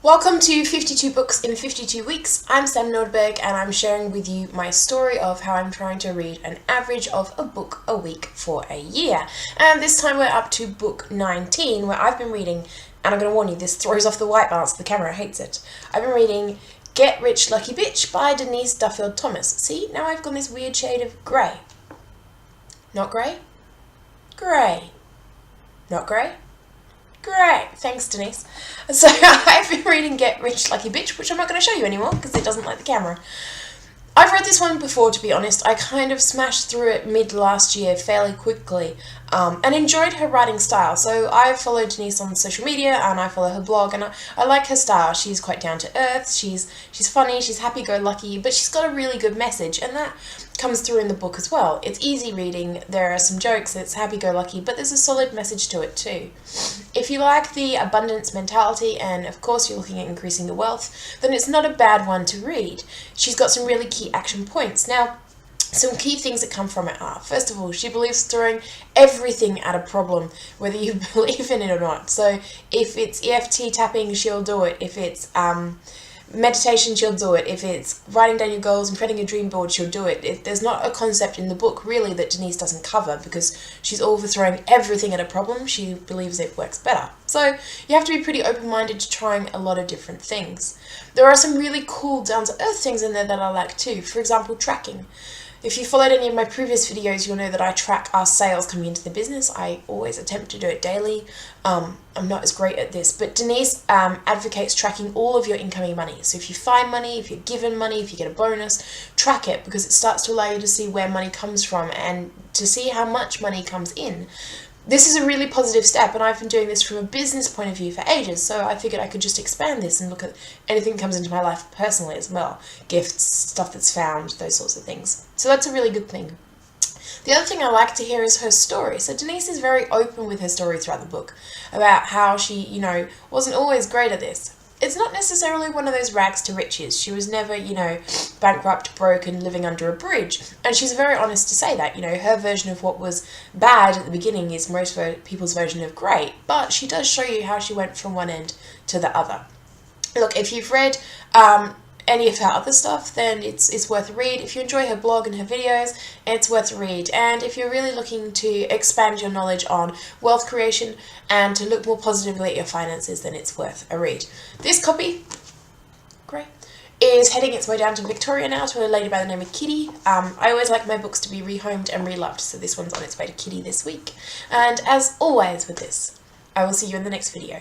Welcome to 52 Books in 52 Weeks. I'm Sam Nordberg and I'm sharing with you my story of how I'm trying to read an average of a book a week for a year. And this time we're up to book 19, where I've been reading, and I'm going to warn you, this throws off the white balance, the camera hates it. I've been reading Get Rich Lucky Bitch by Denise Duffield Thomas. See, now I've got this weird shade of grey. Not grey? Grey. Not grey? Great, thanks Denise. So I've been reading Get Rich Lucky Bitch, which I'm not going to show you anymore because it doesn't like the camera. I've read this one before, to be honest. I kind of smashed through it mid last year fairly quickly and enjoyed her writing style. So I follow Denise on social media and I follow her blog, and I like her style. She's quite down to earth, she's funny, she's happy-go-lucky, but she's got a really good message, and that comes through in the book as well. It's easy reading, there are some jokes, it's happy-go-lucky, but there's a solid message to it too. If you like the abundance mentality and of course you're looking at increasing your wealth, then it's not a bad one to read. She's got some really key action points. Now, some key things that come from it are, first of all, she believes throwing everything at a problem, whether you believe in it or not. So if it's EFT tapping, she'll do it. If it's meditation, she'll do it. If it's writing down your goals and creating a dream board, she'll do it. There's not a concept in the book really that Denise doesn't cover, because she's all for throwing everything at a problem. She believes it works better. So you have to be pretty open-minded to trying a lot of different things. There are some really cool down-to-earth things in there that I like too. For example, tracking. If you followed any of my previous videos, you'll know that I track our sales coming into the business. I always attempt to do it daily. I'm not as great at this, but Denise advocates tracking all of your incoming money. So if you find money, if you're given money, if you get a bonus, track it, because it starts to allow you to see where money comes from and to see how much money comes in. This is a really positive step, and I've been doing this from a business point of view for ages, so I figured I could just expand this and look at anything that comes into my life personally as well. Gifts, stuff that's found, those sorts of things. So that's a really good thing. The other thing I like to hear is her story. So Denise is very open with her story throughout the book about how she, wasn't always great at this. It's not necessarily one of those rags to riches. She was never, bankrupt, broke, and living under a bridge. And she's very honest to say that. Her version of what was bad at the beginning is most people's version of great. But she does show you how she went from one end to the other. Look, if you've read any of her other stuff, then it's worth a read. If you enjoy her blog and her videos, it's worth a read. And if you're really looking to expand your knowledge on wealth creation and to look more positively at your finances, then it's worth a read. This copy, great, is heading its way down to Victoria now, to a lady by the name of Kitty. I always like my books to be rehomed and reloved, so this one's on its way to Kitty this week. And as always with this, I will see you in the next video.